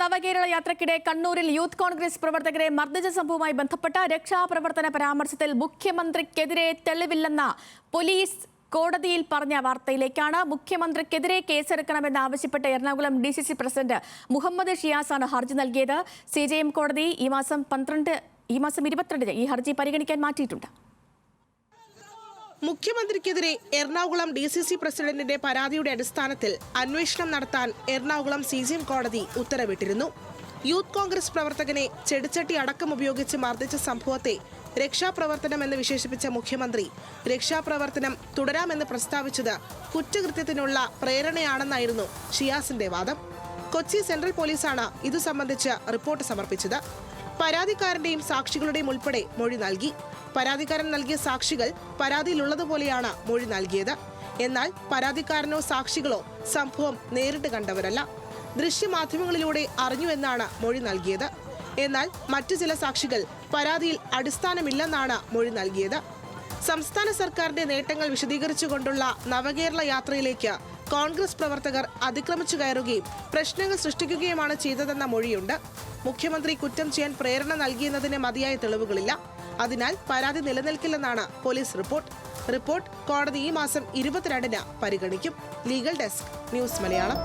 നവകേരള യാത്രയ്ക്കിടെ കണ്ണൂരിൽ യൂത്ത് കോൺഗ്രസ് പ്രവർത്തകരെ മർദ്ദിച്ച സംഭവവുമായി ബന്ധപ്പെട്ട രക്ഷാപ്രവർത്തന പരാമർശത്തിൽ മുഖ്യമന്ത്രിക്കെതിരെ തെളിവില്ലെന്ന പോലീസ് കോടതിയിൽ പറഞ്ഞ വാർത്തയിലേക്കാണ്. മുഖ്യമന്ത്രിക്കെതിരെ കേസെടുക്കണമെന്ന് ആവശ്യപ്പെട്ട് എറണാകുളം DCC പ്രസിഡന്റ് മുഹമ്മദ് ഷിയാസാണ് ഹർജി നൽകിയത്. CJM കോടതി ഈ മാസം 22 ഈ ഹർജി പരിഗണിക്കാൻ മാറ്റിയിട്ടുണ്ട്. മുഖ്യമന്ത്രിക്കെതിരെ എറണാകുളം DCC പ്രസിഡന്റിന്റെ പരാതിയുടെ അടിസ്ഥാനത്തിൽ അന്വേഷണം നടത്താൻ എറണാകുളം CJM കോടതി ഉത്തരവിട്ടിരുന്നു. യൂത്ത് കോൺഗ്രസ് പ്രവർത്തകനെ ചെടിച്ചട്ടി അടക്കം ഉപയോഗിച്ച് മർദ്ദിച്ച സംഭവത്തെ രക്ഷാപ്രവർത്തനം എന്ന് വിശേഷിപ്പിച്ച മുഖ്യമന്ത്രി രക്ഷാപ്രവർത്തനം തുടരാമെന്ന് പ്രസ്താവിച്ചത് കുറ്റകൃത്യത്തിനുള്ള പ്രേരണയാണെന്നായിരുന്നു ഷിയാസിന്റെ വാദം. കൊച്ചി സെൻട്രൽ പോലീസാണ് ഇതു സംബന്ധിച്ച് റിപ്പോർട്ട് സമർപ്പിച്ചത്. പരാതിക്കാരന്റെയും സാക്ഷികളുടെയും ഉൾപ്പെടെ മൊഴി നൽകി. പരാതിക്കാരൻ നൽകിയ സാക്ഷികൾ പരാതിയിലുള്ളതുപോലെയാണ് മൊഴി നൽകിയത്. എന്നാൽ പരാതിക്കാരനോ സാക്ഷികളോ സംഭവം നേരിട്ട് കണ്ടവരല്ല, ദൃശ്യമാധ്യമങ്ങളിലൂടെ അറിഞ്ഞുവെന്നാണ് മൊഴി നൽകിയത്. എന്നാൽ മറ്റു ചില സാക്ഷികൾ പരാതിയിൽ അടിസ്ഥാനമില്ലെന്നാണ് മൊഴി നൽകിയത്. സംസ്ഥാന സർക്കാരിന്റെ നേട്ടങ്ങൾ വിശദീകരിച്ചുകൊണ്ടുള്ള നവകേരള യാത്രയിലേക്ക് കോൺഗ്രസ് പ്രവർത്തകർ അതിക്രമിച്ചു കയറുകയും പ്രശ്നങ്ങൾ സൃഷ്ടിക്കുകയുമാണ് ചെയ്തതെന്ന മൊഴിയുണ്ട്. മുഖ്യമന്ത്രി കുറ്റം ചെയ്യാൻ പ്രേരണ നൽകിയെന്നതിന് മതിയായ തെളിവുകളില്ല. അതിനാൽ പരാതി നിലനിൽക്കില്ലെന്നാണ് പോലീസ് റിപ്പോർട്ട്. കോടതി ഈ മാസം 22-ന് പരിഗണിക്കും. Legal desk, news Malayalam.